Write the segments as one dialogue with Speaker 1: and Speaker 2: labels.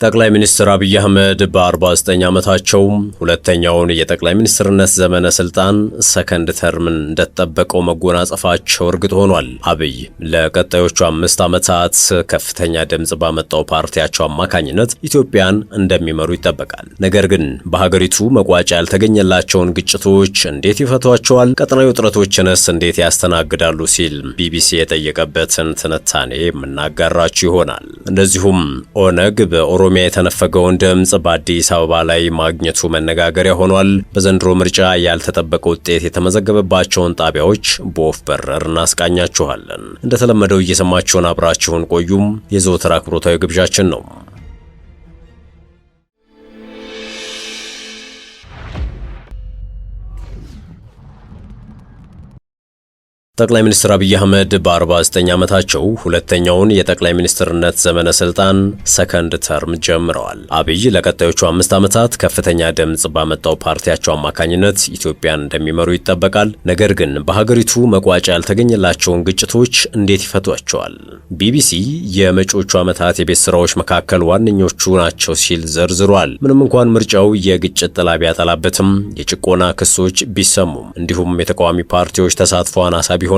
Speaker 1: ጠቅላይ ሚኒስትር አብይ አህመድ በ49 ዓመታቸው ሁለተኛውን የጠቅላይ ሚኒስትርነት ዘመነ ስልጣን ሰከንድ ተርምን እንደተጠበቀው መጎናጸፋቸው እርግጥ ሆኗል። አብይ ለቀጣዮቹ 5 ዓመታት ከፍተኛ ድምጽ ባመጣው ፓርቲያቸው አማካኝነት ኢትዮጵያን እንደሚመሩ ይጠበቃል። ነገር ግን በሀገሪቱ መቋጫ ያልተገኘላቸውን ግጭቶች እንዴት ይፈቷቸዋል? ቀጠናዊ ውጥረቶችንስ እንዴት ያስተናግዳሉ? ሲል ቢቢሲ የጠየቀበትን ትንታኔ የምናጋራችሁ ይሆናል። እንደዚሁም ኦነግ በኦሮሚያ የተነፈገውን ድምጽ በአዲስ አበባ ላይ ማግኘቱ መነጋገሪያ ሆኗል። በዘንድሮ ምርጫ ያልተጠበቀ ውጤት የተመዘገበባቸውን ጣቢያዎች በወፍ በረር እናስቃኛችኋለን። እንደተለመደው እየሰማችሁን አብራችሁን ቆዩም የዘወትር አክብሮታዊ ግብዣችን ነው። ጠቅላይ ሚኒስትር አብይ አህመድ በ49 ዓመታቸው ሁለተኛውን የጠቅላይ ሚኒስትርነት ዘመነ ስልጣን ሰከንድ ተርም ጀምረዋል። አብይ ለቀጣዮቹ 5 ዓመታት ከፍተኛ ድምጽ ባመጣው ፓርቲያቸው አማካኝነት ኢትዮጵያን እንደሚመሩ ይጠበቃል። ነገር ግን በሀገሪቱ መቋጫ ያልተገኘላቸውን ግጭቶች እንዴት ይፈቷቸዋል? ቢቢሲ የመጪዎቹ ዓመታት የቤት ስራዎች መካከል ዋነኞቹ ናቸው ሲል ዘርዝሯል። ምንም እንኳን ምርጫው የግጭት ጥላ ቢያጠላበትም የጭቆና ክሶች ቢሰሙም እንዲሁም የተቃዋሚ ፓርቲዎች ተሳትፎ አናሳ ቢሆንም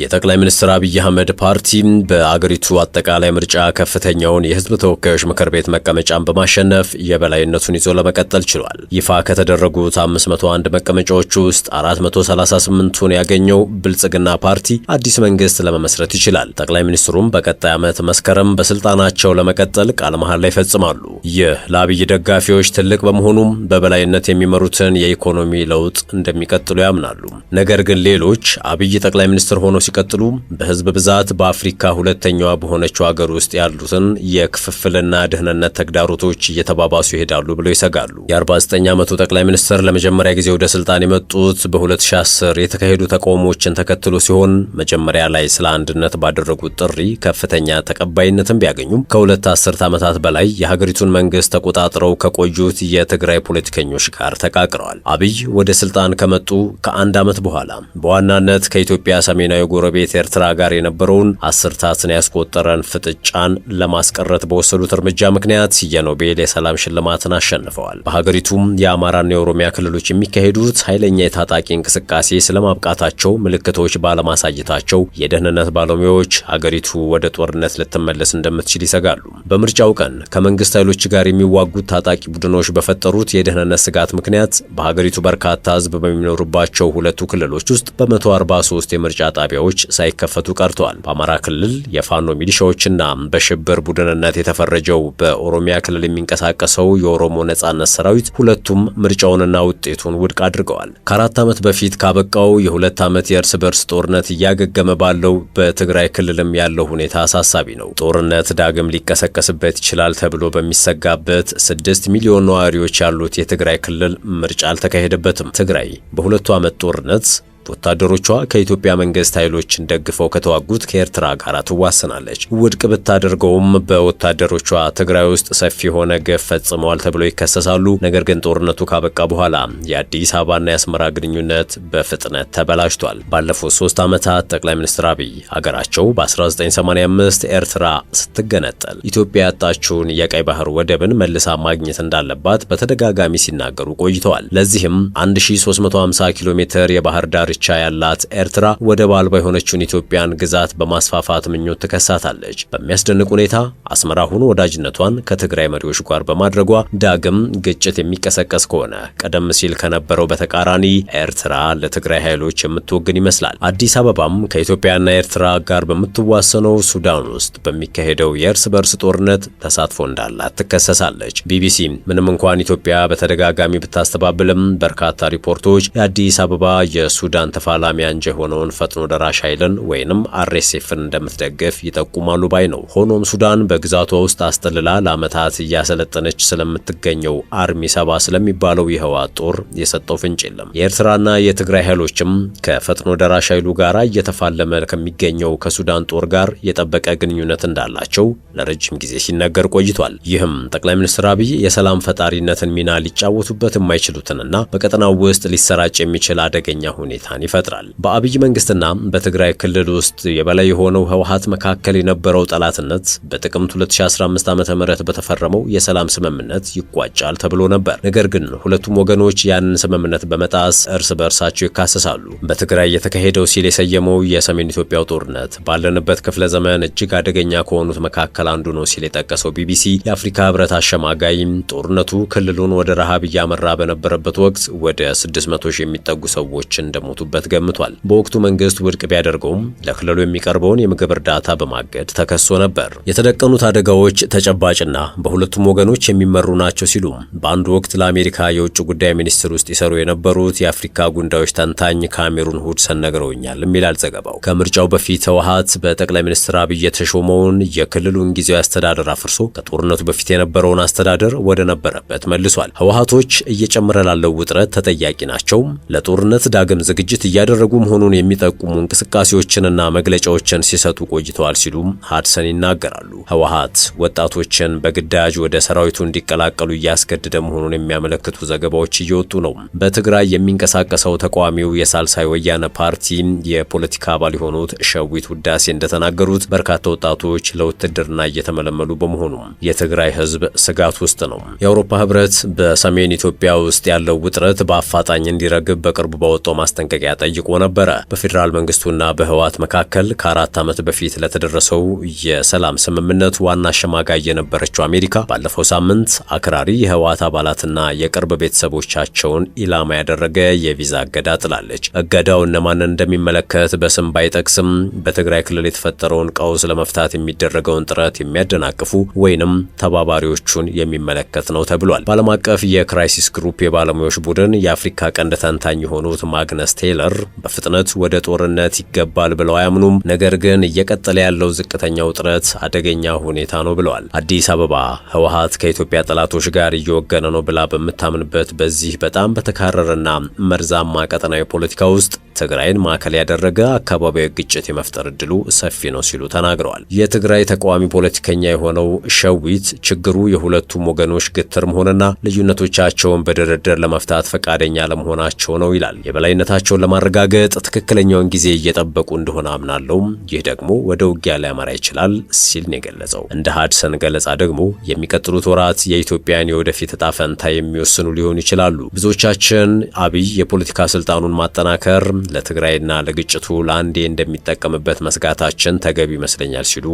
Speaker 1: የጠቅላይ ሚኒስትር አብይ አህመድ ፓርቲ በአገሪቱ አጠቃላይ ምርጫ ከፍተኛውን የህዝብ ተወካዮች ምክር ቤት መቀመጫን በማሸነፍ የበላይነቱን ይዞ ለመቀጠል ችሏል። ይፋ ከተደረጉት 501 መቀመጫዎች ውስጥ 438ቱን ያገኘው ብልጽግና ፓርቲ አዲስ መንግስት ለመመስረት ይችላል። ጠቅላይ ሚኒስትሩም በቀጣይ ዓመት መስከረም በስልጣናቸው ለመቀጠል ቃለ መሐላ ይፈጽማሉ። ይህ ለአብይ ደጋፊዎች ትልቅ በመሆኑም በበላይነት የሚመሩትን የኢኮኖሚ ለውጥ እንደሚቀጥሉ ያምናሉ። ነገር ግን ሌሎች አብይ ጠቅላይ ሚኒስትር ሆኖ ሲቀጥሉ በህዝብ ብዛት በአፍሪካ ሁለተኛዋ በሆነችው ሀገር ውስጥ ያሉትን የክፍፍልና ደህንነት ተግዳሮቶች እየተባባሱ ይሄዳሉ ብለው ይሰጋሉ። የ49 ዓመቱ ጠቅላይ ሚኒስትር ለመጀመሪያ ጊዜ ወደ ስልጣን የመጡት በ2010 የተካሄዱ ተቃውሞዎችን ተከትሎ ሲሆን መጀመሪያ ላይ ስለ አንድነት ባደረጉት ጥሪ ከፍተኛ ተቀባይነትን ቢያገኙም ከሁለት አስርት ዓመታት በላይ የሀገሪቱን መንግስት ተቆጣጥረው ከቆዩት የትግራይ ፖለቲከኞች ጋር ተቃቅረዋል። አብይ ወደ ስልጣን ከመጡ ከአንድ ዓመት በኋላ በዋናነት ከኢትዮጵያ ሰሜናዊ ጎረቤት ኤርትራ ጋር የነበረውን አስርታትን ያስቆጠረን ፍጥጫን ለማስቀረት በወሰዱት እርምጃ ምክንያት የኖቤል የሰላም ሽልማትን አሸንፈዋል። በሀገሪቱም የአማራና የኦሮሚያ ክልሎች የሚካሄዱት ኃይለኛ የታጣቂ እንቅስቃሴ ስለማብቃታቸው ምልክቶች ባለማሳየታቸው የደህንነት ባለሙያዎች ሀገሪቱ ወደ ጦርነት ልትመለስ እንደምትችል ይሰጋሉ። በምርጫው ቀን ከመንግስት ኃይሎች ጋር የሚዋጉት ታጣቂ ቡድኖች በፈጠሩት የደህንነት ስጋት ምክንያት በሀገሪቱ በርካታ ህዝብ በሚኖሩባቸው ሁለቱ ክልሎች ውስጥ በ143 የምርጫ ጣቢያዎች ሳይከፈቱ ቀርተዋል። በአማራ ክልል የፋኖ ሚሊሻዎችና በሽብር ቡድንነት የተፈረጀው በኦሮሚያ ክልል የሚንቀሳቀሰው የኦሮሞ ነጻነት ሰራዊት ሁለቱም ምርጫውንና ውጤቱን ውድቅ አድርገዋል። ከ4 ዓመት በፊት ካበቃው የ2 ዓመት የእርስ በርስ ጦርነት እያገገመ ባለው በትግራይ ክልልም ያለው ሁኔታ አሳሳቢ ነው። ጦርነት ዳግም ሊቀሰቀስበት ይችላል ተብሎ በሚሰጋበት 6 ሚሊዮን ነዋሪዎች ያሉት የትግራይ ክልል ምርጫ አልተካሄደበትም። ትግራይ በ2 ዓመት ጦርነት ወታደሮቿ ከኢትዮጵያ መንግስት ኃይሎችን ደግፈው ከተዋጉት ከኤርትራ ጋር ትዋሰናለች። ውድቅ ብታደርገውም በወታደሮቿ ትግራይ ውስጥ ሰፊ የሆነ ግፍ ፈጽመዋል ተብለው ይከሰሳሉ። ነገር ግን ጦርነቱ ካበቃ በኋላ የአዲስ አበባና የአስመራ ግንኙነት በፍጥነት ተበላሽቷል። ባለፉት 3 ዓመታት ጠቅላይ ሚኒስትር አብይ ሀገራቸው በ1985 ኤርትራ ስትገነጠል ኢትዮጵያ ያጣችውን የቀይ ባህር ወደብን መልሳ ማግኘት እንዳለባት በተደጋጋሚ ሲናገሩ ቆይተዋል። ለዚህም 1350 ኪሎ ሜትር የባህር ዳር ቻ ያላት ኤርትራ ወደብ አልባ የሆነችውን ኢትዮጵያን ግዛት በማስፋፋት ምኞት ትከሳታለች። በሚያስደንቅ ሁኔታ አስመራ ሆኖ ወዳጅነቷን ከትግራይ መሪዎች ጋር በማድረጓ ዳግም ግጭት የሚቀሰቀስ ከሆነ ቀደም ሲል ከነበረው በተቃራኒ ኤርትራ ለትግራይ ኃይሎች የምትወግን ይመስላል። አዲስ አበባም ከኢትዮጵያና ኤርትራ ጋር በምትዋሰነው ሱዳን ውስጥ በሚካሄደው የእርስ በርስ ጦርነት ተሳትፎ እንዳላት ትከሰሳለች። ቢቢሲ ምንም እንኳን ኢትዮጵያ በተደጋጋሚ ብታስተባብልም በርካታ ሪፖርቶች የአዲስ አበባ የሱዳን ተፋላሚ አንጃ የሆነውን ፈጥኖ ደራሽ ኃይልን ወይንም አርኤስኤፍን እንደምትደግፍ ይጠቁማሉ ባይ ነው። ሆኖም ሱዳን በግዛቷ ውስጥ አስጠልላ ለዓመታት እያሰለጠነች ስለምትገኘው አርሚ 7 ስለሚባለው የህወሓት ጦር የሰጠው ፍንጭ የለም። የኤርትራና የትግራይ ኃይሎችም ከፈጥኖ ደራሽ ኃይሉ ጋር እየተፋለመ ከሚገኘው ከሱዳን ጦር ጋር የጠበቀ ግንኙነት እንዳላቸው ለረጅም ጊዜ ሲነገር ቆይቷል። ይህም ጠቅላይ ሚኒስትር አብይ የሰላም ፈጣሪነትን ሚና ሊጫወቱበት የማይችሉትንና በቀጠናው ውስጥ ሊሰራጭ የሚችል አደገኛ ሁኔታ ብርሃን ይፈጥራል። በአብይ መንግስትና በትግራይ ክልል ውስጥ የበላይ የሆነው ህወሓት መካከል የነበረው ጠላትነት በጥቅምት 2015 ዓ.ም በተፈረመው የሰላም ስምምነት ይቋጫል ተብሎ ነበር። ነገር ግን ሁለቱም ወገኖች ያንን ስምምነት በመጣስ እርስ በእርሳቸው ይካሰሳሉ። በትግራይ የተካሄደው ሲል የሰየመው የሰሜን ኢትዮጵያው ጦርነት ባለንበት ክፍለ ዘመን እጅግ አደገኛ ከሆኑት መካከል አንዱ ነው ሲል የጠቀሰው ቢቢሲ የአፍሪካ ህብረት አሸማጋይ ጦርነቱ ክልሉን ወደ ረሃብ እያመራ በነበረበት ወቅት ወደ 600 ሺህ የሚጠጉ ሰዎች እንደሞቱበት ገምቷል። በወቅቱ መንግስት ውድቅ ቢያደርገውም ለክልሉ የሚቀርበውን የምግብ እርዳታ በማገድ ተከሶ ነበር። የተደቀኑት አደጋዎች ተጨባጭና በሁለቱም ወገኖች የሚመሩ ናቸው ሲሉ በአንድ ወቅት ለአሜሪካ የውጭ ጉዳይ ሚኒስቴር ውስጥ ይሰሩ የነበሩት የአፍሪካ ጉዳዮች ተንታኝ ካሜሩን ሁድሰን ነግረውኛል የሚላል ዘገባው። ከምርጫው በፊት ህወሓት በጠቅላይ ሚኒስትር አብይ የተሾመውን የክልሉን ጊዜያዊ አስተዳደር አፍርሶ ከጦርነቱ በፊት የነበረውን አስተዳደር ወደ ነበረበት መልሷል። ህወሓቶች እየጨመረ ላለው ውጥረት ተጠያቂ ናቸው፣ ለጦርነት ዳግም ዝግጅት እያደረጉ መሆኑን የሚጠቁሙ እንቅስቃሴዎችንና መግለጫዎችን ሲሰጡ ቆይተዋል ሲሉ ሃድሰን ይናገራሉ። ህወሓት ወጣቶችን በግዳጅ ወደ ሰራዊቱ እንዲቀላቀሉ እያስገደደ መሆኑን የሚያመለክቱ ዘገባዎች እየወጡ ነው። በትግራይ የሚንቀሳቀሰው ተቃዋሚው የሳልሳይ ወያነ ፓርቲ የፖለቲካ አባል የሆኑት ሸዊት ውዳሴ እንደተናገሩት በርካታ ወጣቶች ለውትድርና እየተመለመሉ በመሆኑ የትግራይ ህዝብ ስጋት ውስጥ ነው። የአውሮፓ ህብረት በሰሜን ኢትዮጵያ ውስጥ ያለው ውጥረት በአፋጣኝ እንዲረግብ በቅርቡ ባወጣው ማስጠንቀቂያ ጠይቆ ነበረ። በፌዴራል መንግስቱና በህወሓት መካከል ከ4 ዓመት በፊት ለተደረሰው የሰላም ስምምነት ዋና አሸማጋይ የነበረችው አሜሪካ ባለፈው ሳምንት አክራሪ የህወሓት አባላትና የቅርብ ቤተሰቦቻቸውን ኢላማ ያደረገ የቪዛ እገዳ ጥላለች። እገዳው እነማንን እንደሚመለከት በስም ባይጠቅስም በትግራይ ክልል የተፈጠረውን ቀውስ ለመፍታት የሚደረገውን ጥረት የሚያደናቅፉ ወይንም ተባባሪዎቹን የሚመለከት ነው ተብሏል። በዓለም አቀፍ የክራይሲስ ግሩፕ የባለሙያዎች ቡድን የአፍሪካ ቀንድ ተንታኝ የሆኑት ማግነስ ቴይለር በፍጥነት ወደ ጦርነት ይገባል ብለው አያምኑም፣ ነገር ግን እየቀጠለ ያለው ዝቅተኛ ውጥረት አደገኛ ሁኔታ ነው ብለዋል። አዲስ አበባ ህወሓት ከኢትዮጵያ ጠላቶች ጋር እየወገነ ነው ብላ በምታምንበት በዚህ በጣም በተካረረና መርዛማ ቀጠናዊ ፖለቲካ ውስጥ ትግራይን ማዕከል ያደረገ አካባቢያዊ ግጭት የመፍጠር እድሉ ሰፊ ነው ሲሉ ተናግረዋል። የትግራይ ተቃዋሚ ፖለቲከኛ የሆነው ሸዊት ችግሩ የሁለቱም ወገኖች ግትር መሆንና ልዩነቶቻቸውን በድርድር ለመፍታት ፈቃደኛ ለመሆናቸው ነው ይላል። የበላይነታቸውን ለማረጋገጥ ትክክለኛውን ጊዜ እየጠበቁ እንደሆነ አምናለሁ፣ ይህ ደግሞ ወደ ውጊያ ሊያመራ ይችላል ሲል ነው የገለጸው። እንደ ሃድሰን ገለጻ ደግሞ የሚቀጥሉት ወራት የኢትዮጵያን የወደፊት እጣ ፈንታ የሚወስኑ ሊሆኑ ይችላሉ። ብዙዎቻችን አብይ የፖለቲካ ስልጣኑን ማጠናከር ለትግራይና ለግጭቱ ለአንዴ እንደሚጠቀምበት መስጋታችን ተገቢ ይመስለኛል ሲሉ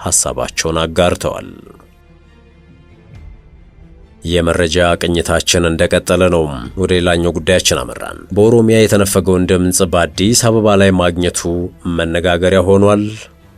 Speaker 1: ሐሳባቸውን አጋርተዋል። የመረጃ ቅኝታችን እንደቀጠለ ነው። ወደ ሌላኛው ጉዳያችን አመራን። በኦሮሚያ የተነፈገውን ድምጽ በአዲስ አበባ ላይ ማግኘቱ መነጋገሪያ ሆኗል።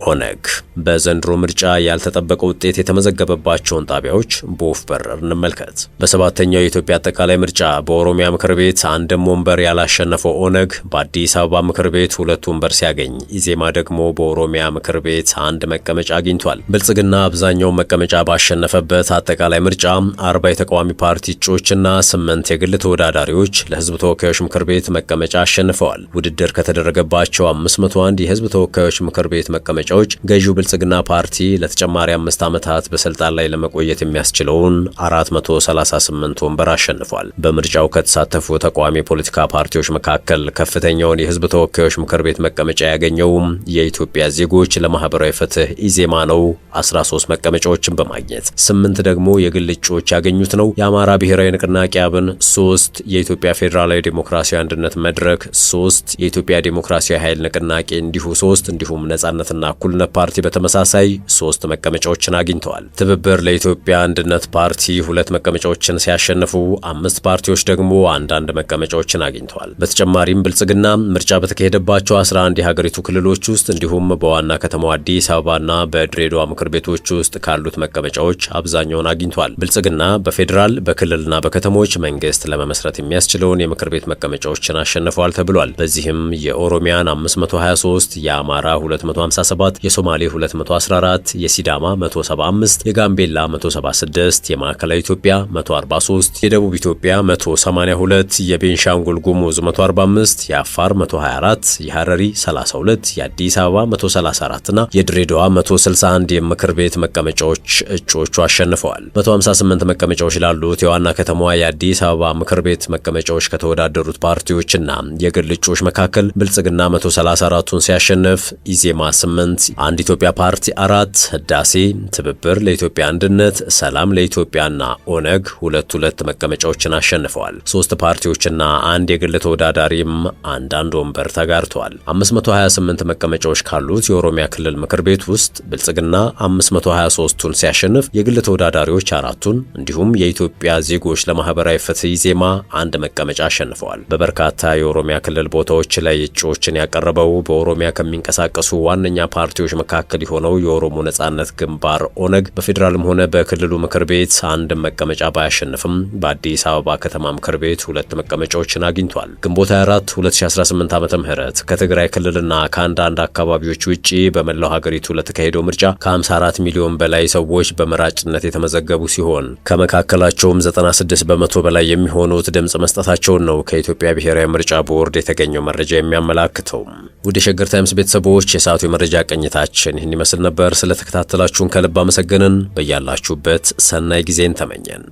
Speaker 1: ኦነግ በዘንድሮ ምርጫ ያልተጠበቀ ውጤት የተመዘገበባቸውን ጣቢያዎች በወፍ በረር እንመልከት። በሰባተኛው የኢትዮጵያ አጠቃላይ ምርጫ በኦሮሚያ ምክር ቤት አንድም ወንበር ያላሸነፈው ኦነግ በአዲስ አበባ ምክር ቤት 2 ወንበር ሲያገኝ፣ ኢዜማ ደግሞ በኦሮሚያ ምክር ቤት 1 መቀመጫ አግኝቷል። ብልጽግና አብዛኛውን መቀመጫ ባሸነፈበት አጠቃላይ ምርጫ 40 የተቃዋሚ ፓርቲ እጩዎችና 8 የግል ተወዳዳሪዎች ለህዝብ ተወካዮች ምክር ቤት መቀመጫ አሸንፈዋል። ውድድር ከተደረገባቸው 501 የህዝብ ተወካዮች ምክር ቤት መቀመጫ ገዢው ብልጽግና ፓርቲ ለተጨማሪ 5 ዓመታት በስልጣን ላይ ለመቆየት የሚያስችለውን 438 ወንበር አሸንፏል። በምርጫው ከተሳተፉ ተቃዋሚ ፖለቲካ ፓርቲዎች መካከል ከፍተኛውን የህዝብ ተወካዮች ምክር ቤት መቀመጫ ያገኘው የኢትዮጵያ ዜጎች ለማህበራዊ ፍትህ ኢዜማ ነው፣ 13 መቀመጫዎችን በማግኘት 8 ደግሞ የግል እጩዎች ያገኙት ነው። የአማራ ብሔራዊ ንቅናቄ አብን 3፣ የኢትዮጵያ ፌዴራላዊ ዴሞክራሲያዊ አንድነት መድረክ 3፣ የኢትዮጵያ ዴሞክራሲያዊ ኃይል ንቅናቄ እንዲሁ 3 እንዲሁም ነጻነትና እኩልነት ፓርቲ በተመሳሳይ 3 መቀመጫዎችን አግኝተዋል። ትብብር ለኢትዮጵያ አንድነት ፓርቲ 2 መቀመጫዎችን ሲያሸንፉ 5 ፓርቲዎች ደግሞ አንዳንድ መቀመጫዎችን አግኝተዋል። በተጨማሪም ብልጽግና ምርጫ በተካሄደባቸው 11 የሀገሪቱ ክልሎች ውስጥ እንዲሁም በዋና ከተማው አዲስ አበባና በድሬዳዋ ምክር ቤቶች ውስጥ ካሉት መቀመጫዎች አብዛኛውን አግኝቷል። ብልጽግና በፌዴራል በክልልና በከተሞች መንግስት ለመመስረት የሚያስችለውን የምክር ቤት መቀመጫዎችን አሸንፈዋል ተብሏል። በዚህም የኦሮሚያን 523፣ የአማራ 257 117፣ የሶማሌ 214፣ የሲዳማ 175፣ የጋምቤላ 176፣ የማዕከላዊ ኢትዮጵያ 143፣ የደቡብ ኢትዮጵያ 182፣ የቤንሻንጉል ጉሙዝ 145፣ የአፋር 124፣ የሐረሪ 32፣ የአዲስ አበባ 134 እና የድሬዳዋ 161 የምክር ቤት መቀመጫዎች እጩዎቹ አሸንፈዋል። 158 መቀመጫዎች ላሉት የዋና ከተማዋ የአዲስ አበባ ምክር ቤት መቀመጫዎች ከተወዳደሩት ፓርቲዎችና የግል እጩዎች መካከል ብልጽግና 134ቱን ሲያሸንፍ፣ ኢዜማ 8፣ አንድ ኢትዮጵያ ፓርቲ 4፣ ህዳሴ፣ ትብብር ለኢትዮጵያ አንድነት፣ ሰላም ለኢትዮጵያና ኦነግ 2 መቀመጫዎችን አሸንፈዋል። 3 ፓርቲዎችና አንድ የግል ተወዳዳሪም አንዳንድ ወንበር ተጋርተዋል። 528 መቀመጫዎች ካሉት የኦሮሚያ ክልል ምክር ቤት ውስጥ ብልጽግና 523ቱን ሲያሸንፍ የግል ተወዳዳሪዎች 4ቱን እንዲሁም የኢትዮጵያ ዜጎች ለማህበራዊ ፍትህ ኢዜማ 1 መቀመጫ አሸንፈዋል። በበርካታ የኦሮሚያ ክልል ቦታዎች ላይ እጩዎችን ያቀረበው በኦሮሚያ ከሚንቀሳቀሱ ዋነኛ ፓርቲዎች መካከል የሆነው የኦሮሞ ነጻነት ግንባር ኦነግ በፌዴራልም ሆነ በክልሉ ምክር ቤት 1 መቀመጫ ባያሸንፍም በአዲስ አበባ ከተማ ምክር ቤት 2 መቀመጫዎችን አግኝቷል። ግንቦት 24 2018 ዓ.ም ከትግራይ ክልልና ከአንዳንድ አካባቢዎች ውጪ በመላው ሀገሪቱ ለተካሄደው ምርጫ ከ54 ሚሊዮን በላይ ሰዎች በመራጭነት የተመዘገቡ ሲሆን ከመካከላቸውም 96 በመቶ በላይ የሚሆኑት ድምጽ መስጠታቸውን ነው ከኢትዮጵያ ብሔራዊ ምርጫ ቦርድ የተገኘው መረጃ የሚያመላክተው። ውድ የሸገር ታይምስ ቤተሰቦች የሰዓቱ የመረጃ ቅኝታችን ይህን ይመስል ነበር። ስለተከታተላችሁን ከልብ አመሰገንን። በያላችሁበት ሰናይ ጊዜን ተመኘን።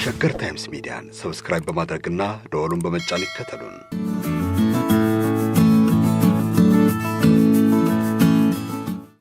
Speaker 2: ሸገር ታይምስ ሚዲያን ሰብስክራይብ በማድረግና ደወሉን በመጫን ይከተሉን።